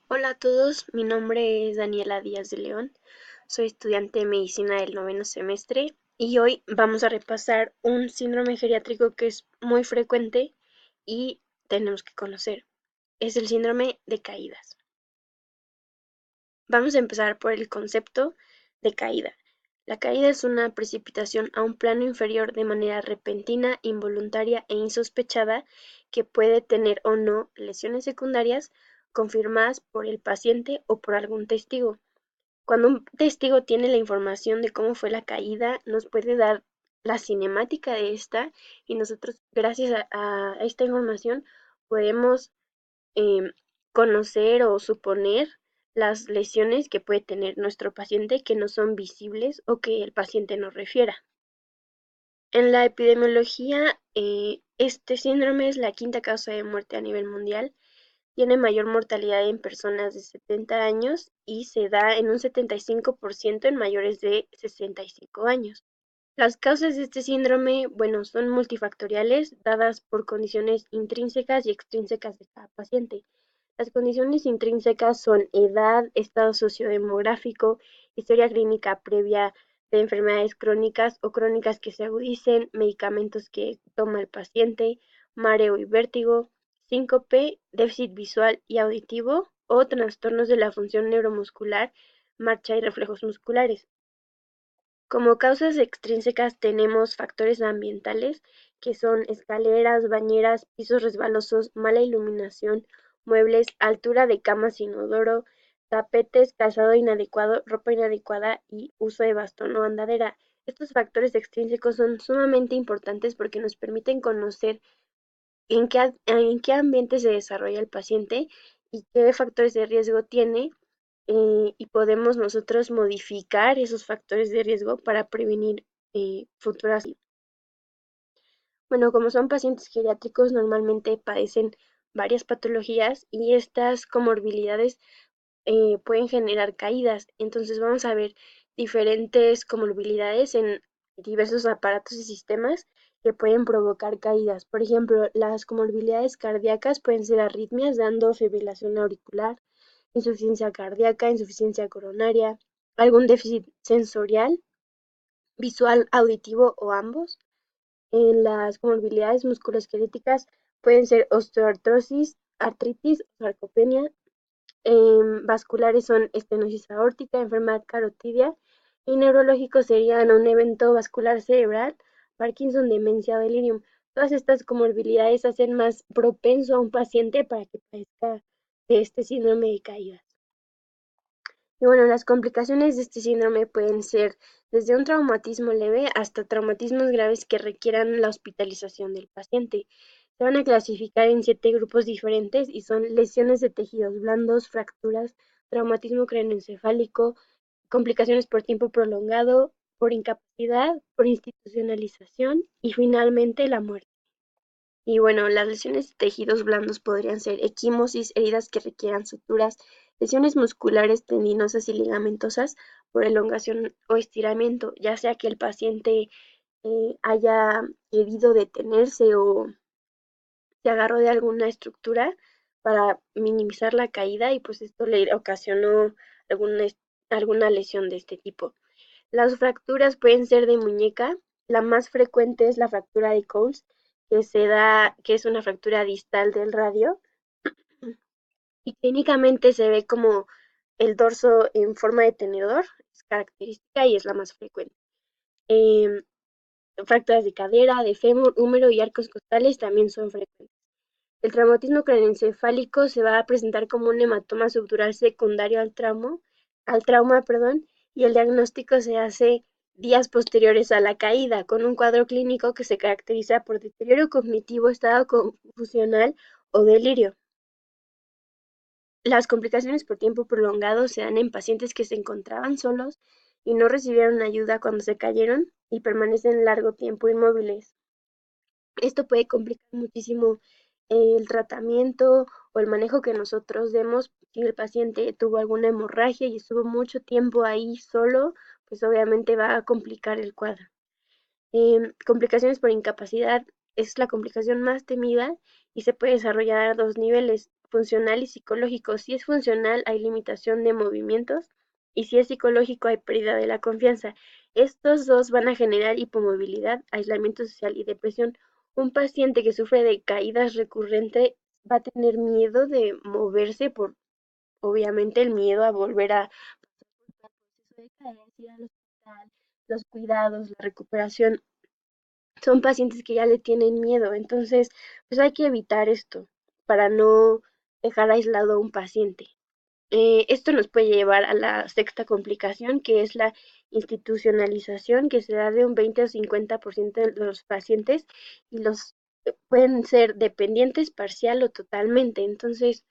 Hola a todos, mi nombre es Daniela Díaz de León, soy estudiante de medicina del noveno semestre y hoy vamos a repasar un síndrome geriátrico que es muy frecuente y tenemos que conocer. Es el síndrome de caídas. Vamos a empezar por el concepto de caída. La caída es una precipitación a un plano inferior de manera repentina, involuntaria e insospechada que puede tener o no lesiones secundarias confirmadas por el paciente o por algún testigo. Cuando un testigo tiene la información de cómo fue la caída, nos puede dar la cinemática de esta y nosotros, gracias a esta información, podemos em, conocer o suponer las lesiones que puede tener nuestro paciente que no son visibles o que el paciente nos refiera. En la epidemiología, este síndrome es la quinta causa de muerte a nivel mundial. Tiene mayor mortalidad en personas de 70 años y se da en un 75% en mayores de 65 años. Las causas de este síndrome, bueno, son multifactoriales, dadas por condiciones intrínsecas y extrínsecas de cada paciente. Las condiciones intrínsecas son edad, estado sociodemográfico, historia clínica previa de enfermedades crónicas o crónicas que se agudicen, medicamentos que toma el paciente, mareo y vértigo, síncope, déficit visual y auditivo o trastornos de la función neuromuscular, marcha y reflejos musculares. Como causas extrínsecas tenemos factores ambientales que son escaleras, bañeras, pisos resbalosos, mala iluminación, muebles, altura de camas, inodoro, tapetes, calzado inadecuado, ropa inadecuada y uso de bastón o andadera. Estos factores extrínsecos son sumamente importantes porque nos permiten conocer en qué ambiente se desarrolla el paciente y qué factores de riesgo tiene, y podemos nosotros modificar esos factores de riesgo para prevenir futuras. Bueno, como son pacientes geriátricos, normalmente padecen varias patologías y estas comorbilidades pueden generar caídas. Entonces vamos a ver diferentes comorbilidades en diversos aparatos y sistemas que pueden provocar caídas. Por ejemplo, las comorbilidades cardíacas pueden ser arritmias dando fibrilación auricular, insuficiencia cardíaca, insuficiencia coronaria, algún déficit sensorial, visual, auditivo o ambos. En las comorbilidades musculoesqueléticas pueden ser osteoartrosis, artritis o sarcopenia. Vasculares son estenosis aórtica, enfermedad carotidia, y neurológicos serían un evento vascular cerebral, Parkinson, demencia o delirium. Todas estas comorbilidades hacen más propenso a un paciente para que padezca de este síndrome de caídas. Y bueno, las complicaciones de este síndrome pueden ser desde un traumatismo leve hasta traumatismos graves que requieran la hospitalización del paciente. Se van a clasificar en 7 grupos diferentes y son lesiones de tejidos blandos, fracturas, traumatismo craneoencefálico, complicaciones por tiempo prolongado, por incapacidad, por institucionalización y finalmente la muerte. Y bueno, las lesiones de tejidos blandos podrían ser equimosis, heridas que requieran suturas, lesiones musculares, tendinosas y ligamentosas por elongación o estiramiento, ya sea que el paciente haya querido detenerse o se agarró de alguna estructura para minimizar la caída y pues esto le ocasionó alguna, alguna lesión de este tipo. Las fracturas pueden ser de muñeca. La más frecuente es la fractura de Coles, que es una fractura distal del radio y clínicamente se ve como el dorso en forma de tenedor, es característica y es la más frecuente. Em, Fracturas de cadera, de fémur, húmero y arcos costales también son frecuentes. El traumatismo craneoencefálico se va a presentar como un hematoma subdural secundario al trauma, perdón, y el diagnóstico se hace días posteriores a la caída, con un cuadro clínico que se caracteriza por deterioro cognitivo, estado confusional o delirio. Las complicaciones por tiempo prolongado se dan en pacientes que se encontraban solos y no recibieron ayuda cuando se cayeron y permanecen largo tiempo inmóviles. Esto puede complicar muchísimo el tratamiento o el manejo que nosotros demos. Si el paciente tuvo alguna hemorragia y estuvo mucho tiempo ahí solo, pues obviamente va a complicar el cuadro. Complicaciones por incapacidad es la complicación más temida y se puede desarrollar a 2 niveles. funcional y psicológico. Si es funcional, hay limitación de movimientos y si es psicológico, hay pérdida de la confianza. Estos dos van a generar hipomovilidad, aislamiento social y depresión. Un paciente que sufre de caídas recurrentes va a tener miedo de moverse por, obviamente, el miedo a volver a pasar por el proceso de caerse, ir al hospital, los cuidados, la recuperación. Son pacientes que ya le tienen miedo, entonces pues hay que evitar esto para no dejar aislado a un paciente. Esto nos puede llevar a la sexta complicación, que es la institucionalización, que se da de un 20 o 50% de los pacientes y los pueden ser dependientes parcial o totalmente. Entonces,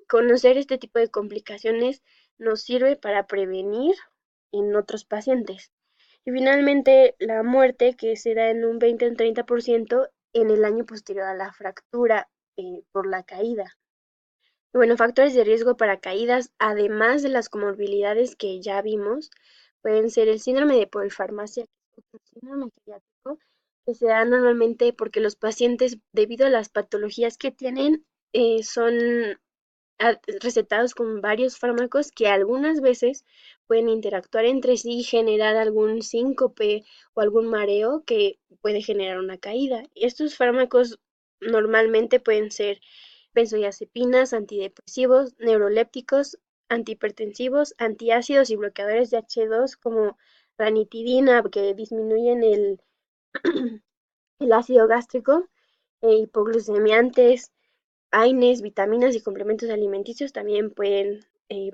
conocer este tipo de complicaciones nos sirve para prevenir en otros pacientes. Y finalmente, la muerte, que se da en un 20 o 30% en el año posterior a la fractura por la caída. Y bueno, factores de riesgo para caídas, además de las comorbilidades que ya vimos, pueden ser el síndrome de polifarmacia, que es otro síndrome geriátrico, que se da normalmente porque los pacientes, debido a las patologías que tienen, son recetados con varios fármacos que algunas veces pueden interactuar entre sí y generar algún síncope o algún mareo que puede generar una caída. Estos fármacos normalmente pueden ser benzodiazepinas, antidepresivos, neurolépticos, antihipertensivos, antiácidos y bloqueadores de H2 como ranitidina que disminuyen el ácido gástrico, hipoglucemiantes, AINES, vitaminas y complementos alimenticios también pueden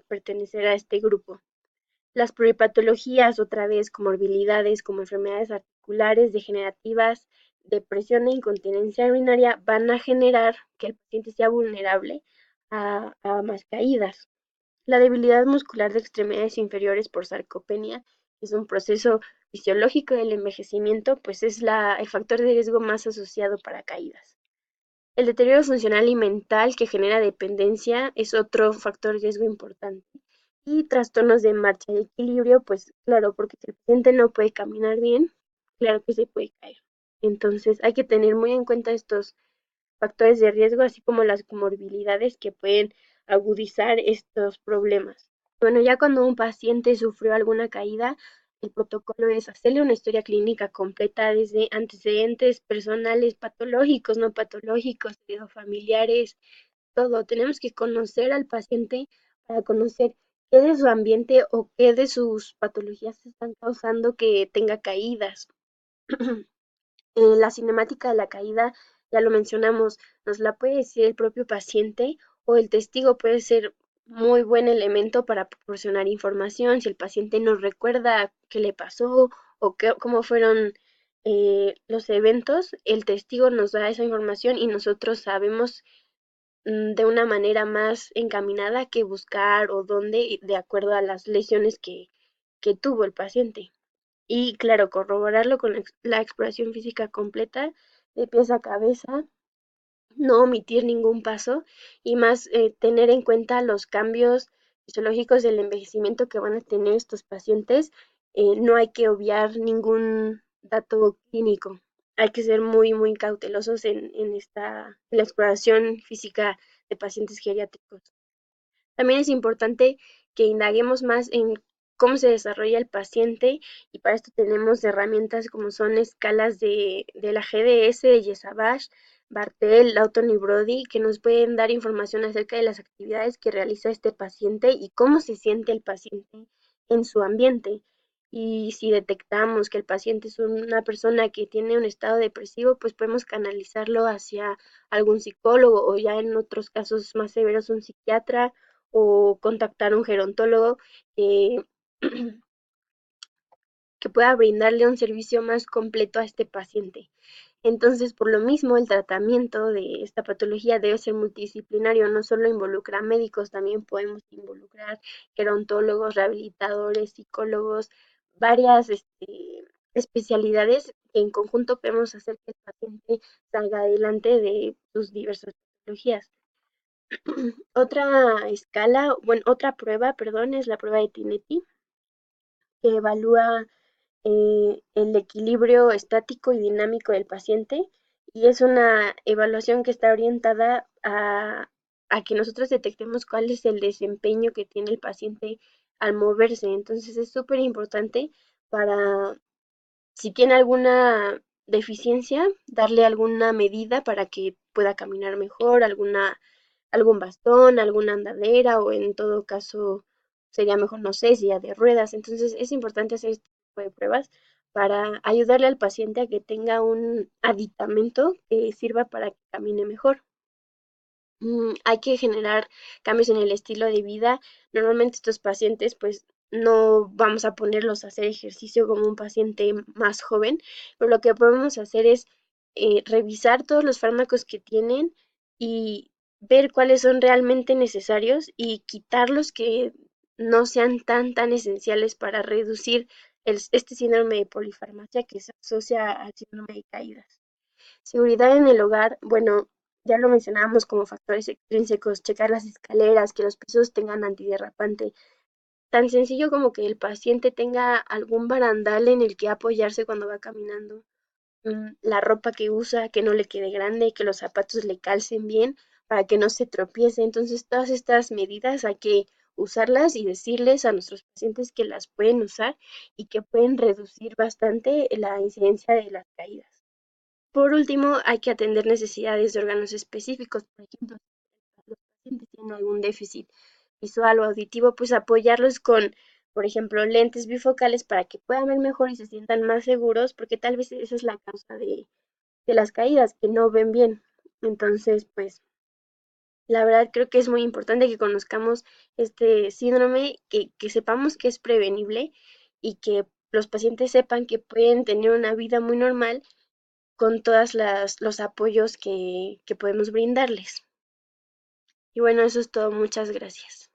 pertenecer a este grupo. Las pluripatologías, otra vez, comorbilidades como enfermedades articulares, degenerativas, depresión e incontinencia urinaria van a generar que el paciente sea vulnerable a más caídas. La debilidad muscular de extremidades inferiores por sarcopenia es un proceso fisiológico del envejecimiento, pues es el factor de riesgo más asociado para caídas. El deterioro funcional y mental que genera dependencia es otro factor de riesgo importante. Y trastornos de marcha y equilibrio, pues claro, porque si el paciente no puede caminar bien, claro que se puede caer. Entonces hay que tener muy en cuenta estos factores de riesgo, así como las comorbilidades que pueden agudizar estos problemas. Bueno, ya cuando un paciente sufrió alguna caída, el protocolo es hacerle una historia clínica completa desde antecedentes personales, patológicos, no patológicos, familiares, todo. Tenemos que conocer al paciente para conocer qué de su ambiente o qué de sus patologías están causando que tenga caídas. La cinemática de la caída, ya lo mencionamos, nos la puede decir el propio paciente o el testigo puede ser muy buen elemento para proporcionar información. Si el paciente nos recuerda qué le pasó o cómo fueron los eventos, el testigo nos da esa información y nosotros sabemos de una manera más encaminada que buscar o dónde, de acuerdo a las lesiones que tuvo el paciente. Y claro, corroborarlo con la exploración física completa de pies a cabeza, no omitir ningún paso y más tener en cuenta los cambios fisiológicos del envejecimiento que van a tener estos pacientes. No hay que obviar ningún dato clínico. Hay que ser muy, muy cautelosos en la exploración física de pacientes geriátricos. También es importante que indaguemos más en cómo se desarrolla el paciente y para esto tenemos herramientas como son escalas de la GDS, de Yesavage, Bartel, Lawton y Brody, que nos pueden dar información acerca de las actividades que realiza este paciente y cómo se siente el paciente en su ambiente. Y si detectamos que el paciente es una persona que tiene un estado depresivo, pues podemos canalizarlo hacia algún psicólogo o ya en otros casos más severos un psiquiatra o contactar a un gerontólogo que, que pueda brindarle un servicio más completo a este paciente. Entonces, por lo mismo, el tratamiento de esta patología debe ser multidisciplinario, no solo involucra médicos, también podemos involucrar gerontólogos, rehabilitadores, psicólogos, varias especialidades que en conjunto podemos hacer que el paciente salga adelante de sus diversas patologías. Otra escala, bueno, otra prueba, perdón, es la prueba de Tinetti, que evalúa el equilibrio estático y dinámico del paciente y es una evaluación que está orientada a que nosotros detectemos cuál es el desempeño que tiene el paciente al moverse. Entonces es súper importante para, si tiene alguna deficiencia, darle alguna medida para que pueda caminar mejor, algún bastón, alguna andadera o en todo caso sería mejor, no sé, silla de ruedas. Entonces es importante hacer este tipo de pruebas para ayudarle al paciente a que tenga un aditamento que sirva para que camine mejor. Hay que generar cambios en el estilo de vida. Normalmente estos pacientes, pues no vamos a ponerlos a hacer ejercicio como un paciente más joven, pero lo que podemos hacer es revisar todos los fármacos que tienen y ver cuáles son realmente necesarios y quitar los que no sean tan esenciales para reducir este síndrome de polifarmacia que se asocia al síndrome de caídas. Seguridad en el hogar, bueno, ya lo mencionábamos como factores extrínsecos, checar las escaleras, que los pisos tengan antiderrapante. Tan sencillo como que el paciente tenga algún barandal en el que apoyarse cuando va caminando. La ropa que usa, que no le quede grande, que los zapatos le calcen bien para que no se tropiece. Entonces, todas estas medidas hay que usarlas y decirles a nuestros pacientes que las pueden usar y que pueden reducir bastante la incidencia de las caídas. Por último, hay que atender necesidades de órganos específicos. Por ejemplo, si los pacientes tienen algún déficit visual o auditivo, pues apoyarlos con, por ejemplo, lentes bifocales para que puedan ver mejor y se sientan más seguros, porque tal vez esa es la causa de las caídas, que no ven bien. Entonces, pues, la verdad creo que es muy importante que conozcamos este síndrome, que sepamos que es prevenible y que los pacientes sepan que pueden tener una vida muy normal con todas los apoyos que podemos brindarles. Y bueno, eso es todo. Muchas gracias.